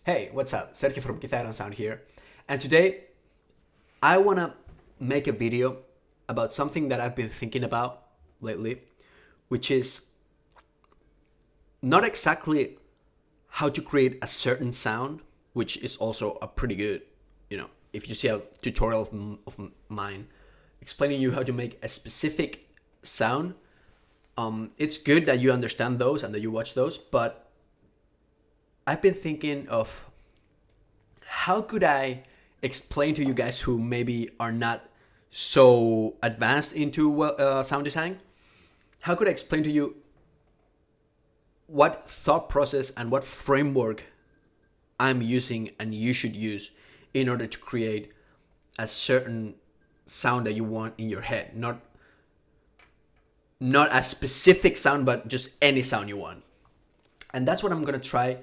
Hey, what's up? Sergio from Guitar Sound here. And today, I want to make a video about something that I've been thinking about lately, which is not exactly how to create a certain sound, which is also a pretty good, if you see a tutorial of mine explaining you how to make a specific sound, it's good that you understand those and that you watch those, but I've been thinking of how could I explain to you guys who maybe are not so advanced into sound design, how could I explain to you what thought process and what framework I'm using and you should use in order to create a certain sound that you want in your head. Not a specific sound, but just any sound you want. And that's what I'm going to try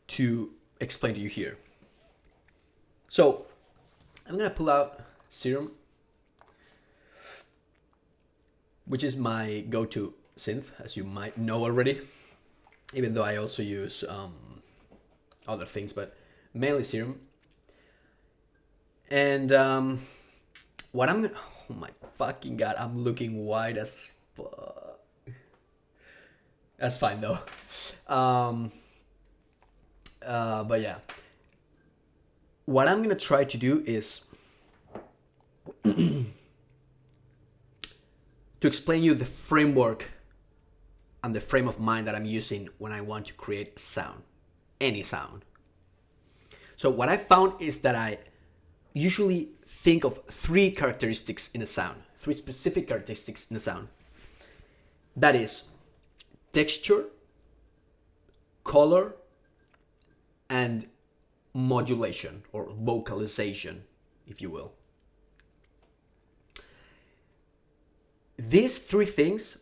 to explain to you here. So I'm going to pull out Serum, which is my go-to synth, as you might know already, even though I also use other things, but mainly Serum. And what I'm gonna, oh my fucking god, I'm looking wide as fuck. That's fine though. But yeah, what I'm gonna try to do is to explain you the framework and the frame of mind that I'm using when I want to create a sound, any sound. So what I found is that I usually think of three characteristics in a sound, three specific characteristics in a sound. That is texture, color, and modulation or vocalization, if you will. These three things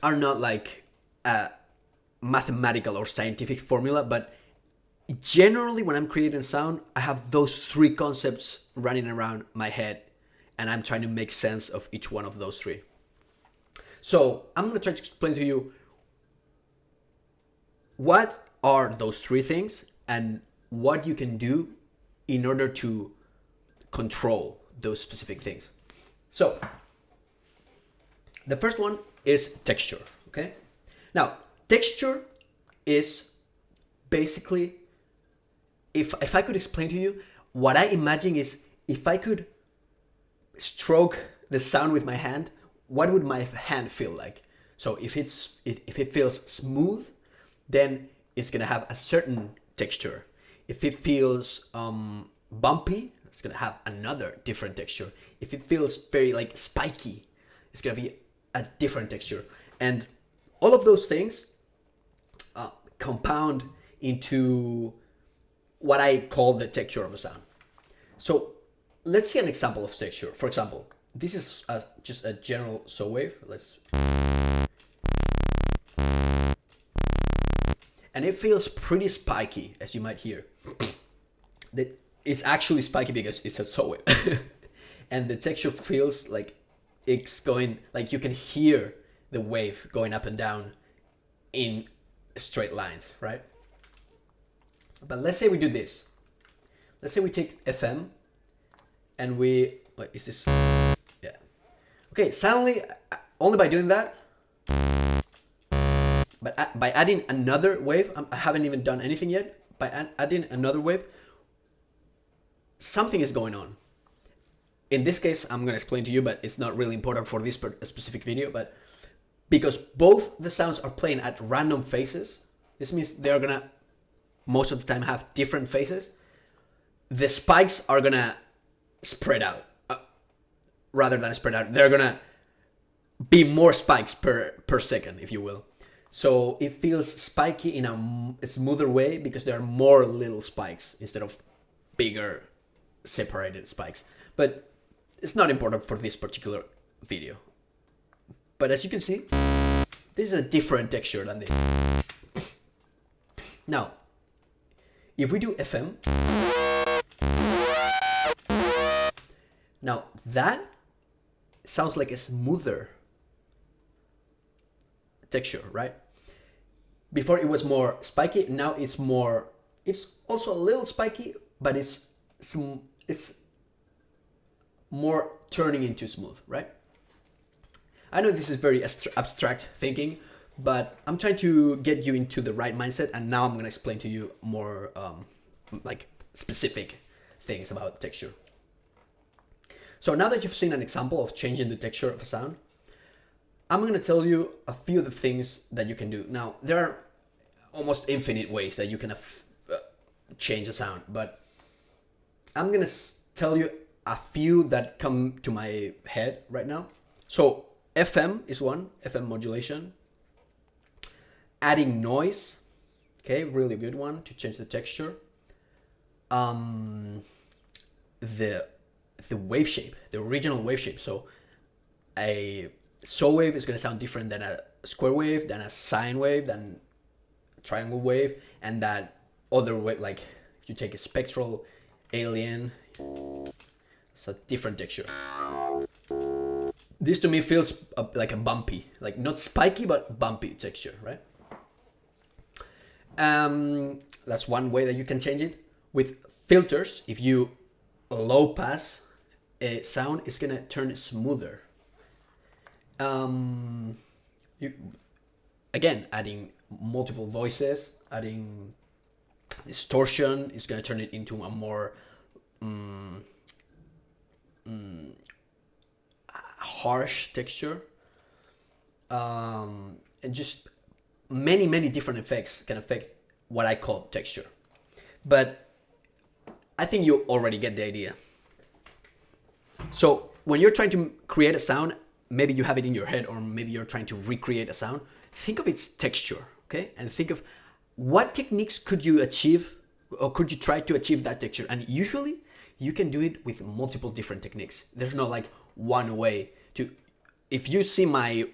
are not like a mathematical or scientific formula, but generally when I'm creating sound, I have those three concepts running around my head and I'm trying to make sense of each one of those three. So I'm going to try to explain to you what are those three things and what you can do in order to control those specific things. So the first one is texture, okay? Now, texture is basically, if I could explain to you, what I imagine is if I could stroke the sound with my hand, what would my hand feel like? So if it feels smooth, then it's gonna have a certain texture. If it feels bumpy, it's gonna have another different texture. If it feels very like spiky, it's gonna be a different texture. And all of those things compound into what I call the texture of a sound. So let's see an example of texture. For example, this is just a general saw wave. And it feels pretty spiky, as you might hear. It's actually spiky because it's a saw wave. And the texture feels like it's going, like you can hear the wave going up and down in straight lines, right? But let's say we do this. Let's say we take FM and wait, is this? Yeah. Okay, suddenly, only by doing that, but by adding another wave, I haven't even done anything yet, by adding another wave, something is going on. In this case, I'm going to explain to you, but it's not really important for this specific video, but because both the sounds are playing at random phases, this means they're going to most of the time have different phases, the spikes are going to spread out. Rather than spread out, they're going to be more spikes per second, if you will. So it feels spiky in a smoother way because there are more little spikes instead of bigger separated spikes. But it's not important for this particular video. But as you can see, this is a different texture than this. Now, if we do FM, now that sounds like a smoother texture, right? Before it was more spiky, now it's more It's also a little spiky, but it's more turning into smooth, right? I know this is very abstract thinking, but I'm trying to get you into the right mindset, and now I'm gonna explain to you more like specific things about texture. So now that you've seen an example of changing the texture of a sound, I'm gonna tell you a few of the things that you can do. Now, there are almost infinite ways that you can change a sound, but I'm gonna tell you a few that come to my head right now. So FM is one, FM modulation. Adding noise, okay, really good one to change the texture. The wave shape, the original wave shape. So a saw wave is gonna sound different than a square wave, than a sine wave, than a triangle wave, and that other wave, like if you take a spectral alien, it's a different texture. This to me feels like a bumpy, like not spiky, but bumpy texture, right? That's one way that you can change it. With filters, if you low pass a sound, it's gonna turn smoother. You again, adding multiple voices, adding distortion is gonna turn it into a more harsh texture. And just many different effects can affect what I call texture. But I think you already get the idea. So when you're trying to create a sound, maybe you have it in your head, or maybe you're trying to recreate a sound, think of its texture, okay? And think of what techniques could you achieve, or could you try to achieve that texture? And usually you can do it with multiple different techniques. There's no like one way to, if you see my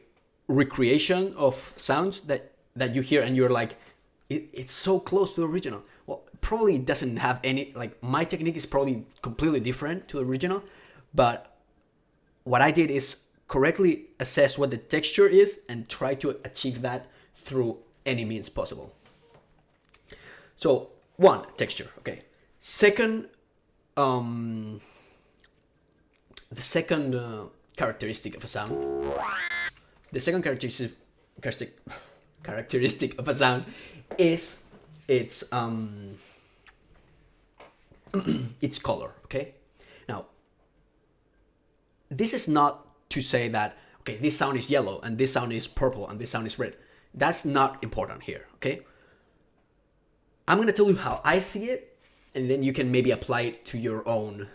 recreation of sounds that you hear and you're like, it's so close to the original. Well, probably it doesn't have any, like my technique is probably completely different to the original, but what I did is correctly assess what the texture is and try to achieve that through any means possible. So one, texture, okay. Second, the second characteristic of a sound, the second characteristic of a sound is its its color, okay? Now, this is not to say that, okay, this sound is yellow and this sound is purple and this sound is red. That's not important here, okay? I'm gonna tell you how I see it, and then you can maybe apply it to your own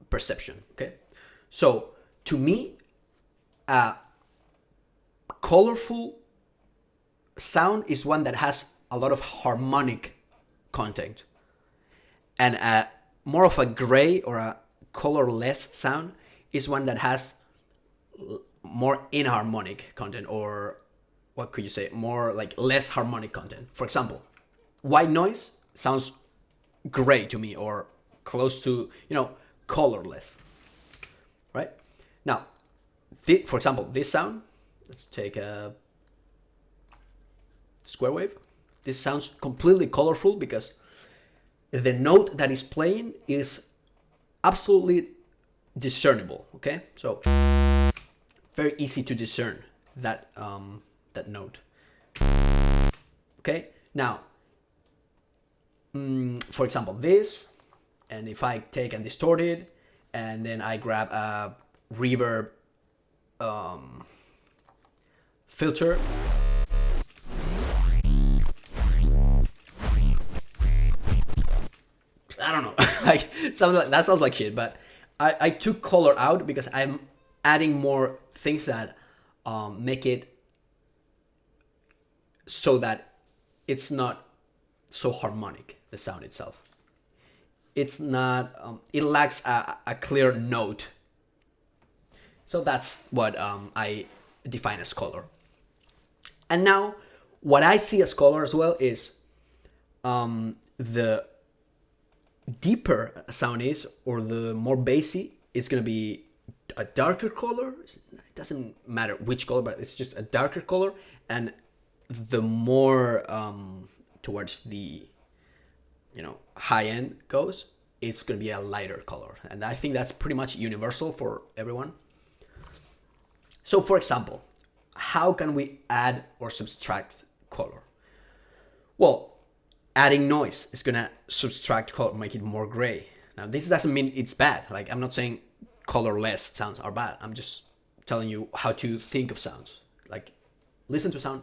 perception, okay? So to me, a colorful sound is one that has a lot of harmonic content, and more of a gray or a colorless sound is one that has more inharmonic content, or what could you say, more like less harmonic content. For example, white noise sounds gray to me, or close to, colorless, right? Now, for example, this sound, let's take a square wave. This sounds completely colorful because the note that is playing is absolutely discernible, okay? So very easy to discern that that note. Okay, now for example, this, and if I take and distort it, and then I grab a reverb filter, I don't know, like something like that sounds like shit, but I took color out because I'm adding more things that make it so that it's not so harmonic, the sound itself. It's not, it lacks a clear note. So that's what I define as color. And now, what I see as color as well is the deeper a sound is, or the more bassy, it's going to be a darker color. It doesn't matter which color, but it's just a darker color. And the more towards the high end goes, it's going to be a lighter color. And I think that's pretty much universal for everyone. So for example, how can we add or subtract color? Well, adding noise is going to subtract color, make it more gray. Now, this doesn't mean it's bad. Like, I'm not saying colorless sounds are bad. I'm just telling you how to think of sounds. Like, listen to sound.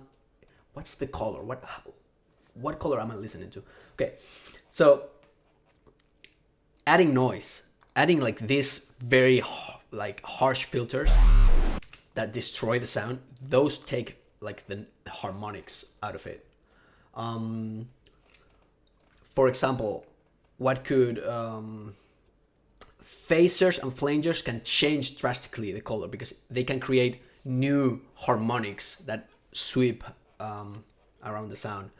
What's the color? What color am I listening to? Okay, so adding noise, adding like this very like harsh filters that destroy the sound, those take like the harmonics out of it. For example, what could phasers and flangers can change drastically the color because they can create new harmonics that sweep around the sound.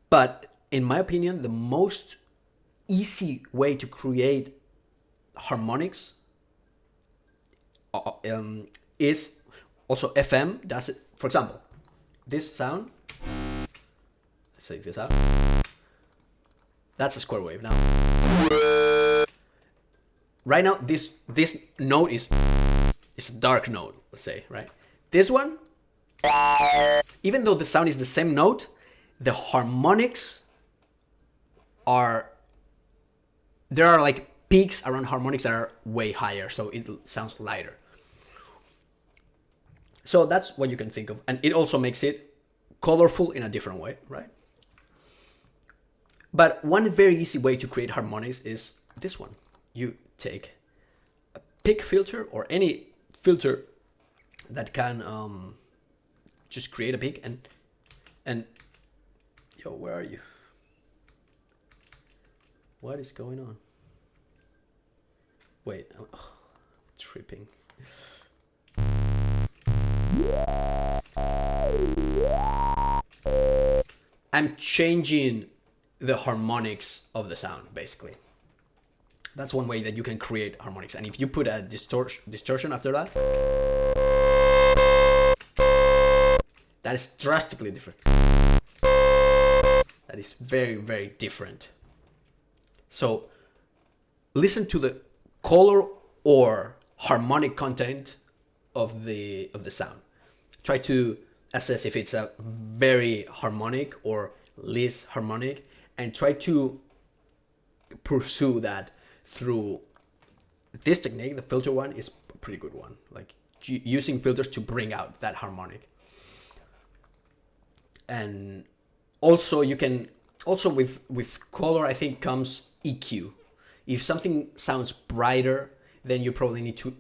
But in my opinion, the most easy way to create harmonics is also FM does it. For example, this sound, let's take this out. That's a square wave now. Right now, this note is a dark note, let's say, right? This one, even though the sound is the same note, the harmonics there are like peaks around harmonics that are way higher, so it sounds lighter. So that's what you can think of. And it also makes it colorful in a different way, right? But one very easy way to create harmonics is this one. You take a peak filter or any filter that can just create a peak and yo, where are you? What is going on? Wait, tripping. I'm changing the harmonics of the sound, basically. That's one way that you can create harmonics. And if you put a distortion after that, that is drastically different. That is very, very different. So listen to the color or harmonic content of the sound. Try to assess if it's a very harmonic or least harmonic, and try to pursue that through this technique. The filter one is a pretty good one, like using filters to bring out that harmonic. And also you can with color, I think, comes EQ. If something sounds brighter, then you probably need to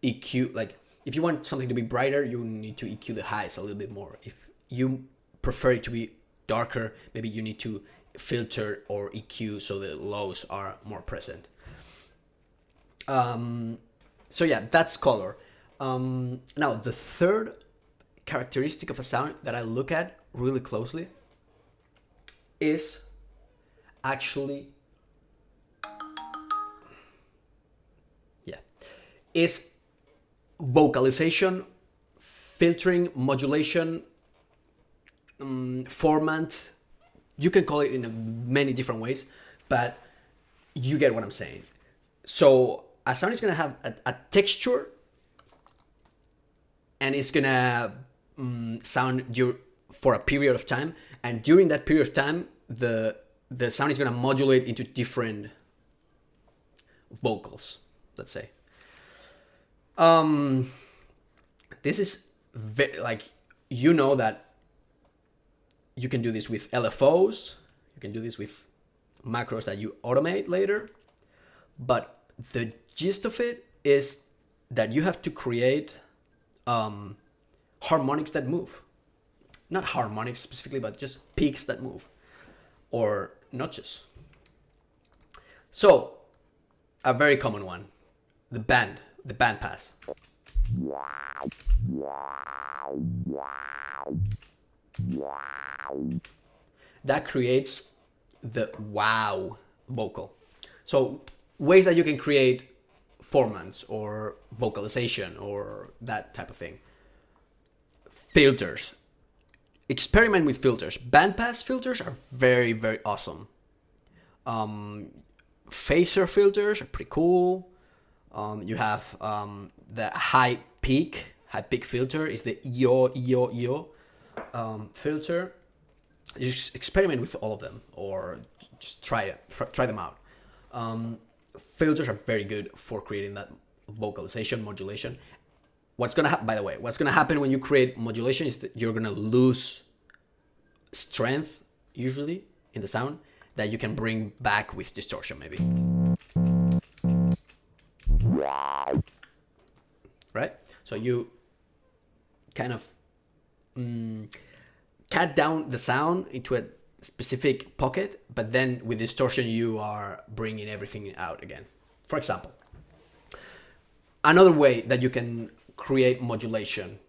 EQ. Like if you want something to be brighter, you need to EQ the highs a little bit more. If you prefer it to be darker, maybe you need to filter or EQ so the lows are more present. So yeah, that's color. Now the third characteristic of a sound that I look at really closely is actually is vocalization, filtering, modulation, format. You can call it in many different ways, but you get what I'm saying. So a sound is gonna have a texture, and it's gonna sound for a period of time, and during that period of time, the sound is gonna modulate into different vocals, let's say. This is very, like, you know that you can do this with LFOs, you can do this with macros that you automate later, but the gist of it is that you have to create harmonics that move. Not harmonics specifically, but just peaks that move, or notches. So, a very common one, the band pass. That creates the wow vocal. So ways that you can create formants or vocalization or that type of thing. Filters. experiment with filters. Bandpass filters are very, very awesome. Phaser filters are pretty cool. You have the high peak filter is the yo filter. Just experiment with all of them, or just try them out. Filters are very good for creating that vocalization, modulation. What's gonna happen, by the way, what's gonna happen when you create modulation is that you're gonna lose strength usually in the sound that you can bring back with distortion, maybe. Right? So you kind of cut down the sound into a specific pocket, but then with distortion you are bringing everything out again. For example, another way that you can create modulation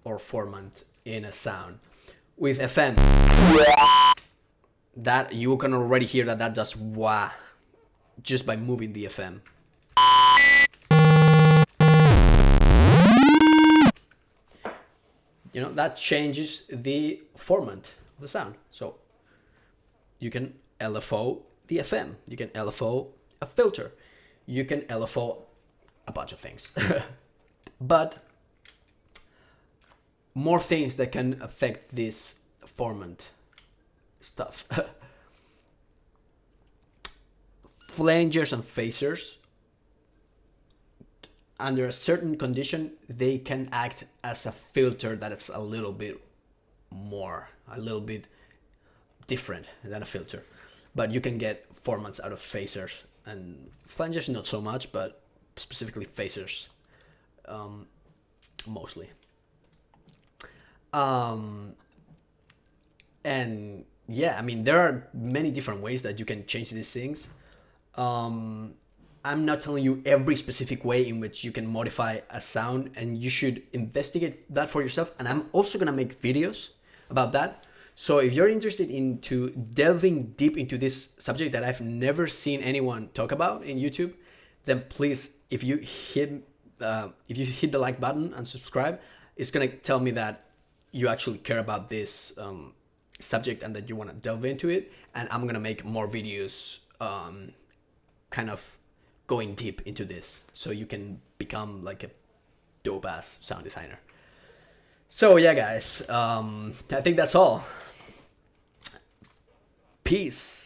or formant in a sound with FM, that you can already hear that does wah just by moving the FM. You know, that changes the formant of the sound. So you can LFO the FM, you can LFO a filter, you can LFO a bunch of things. But more things that can affect this formant stuff. Flangers and phasers, under a certain condition, they can act as a filter that is a little bit different than a filter. But you can get formants out of phasers, and flangers not so much, but specifically phasers, mostly. And yeah, I mean, there are many different ways that you can change these things. I'm not telling you every specific way in which you can modify a sound, and you should investigate that for yourself. And I'm also gonna make videos about that. So if you're interested into delving deep into this subject that I've never seen anyone talk about in YouTube, then please, if you hit the like button and subscribe, it's gonna tell me that you actually care about this subject and that you want to delve into it. And I'm gonna make more videos, kind of going deep into this, so you can become like a dope ass sound designer. So yeah, guys, I think that's all. Peace.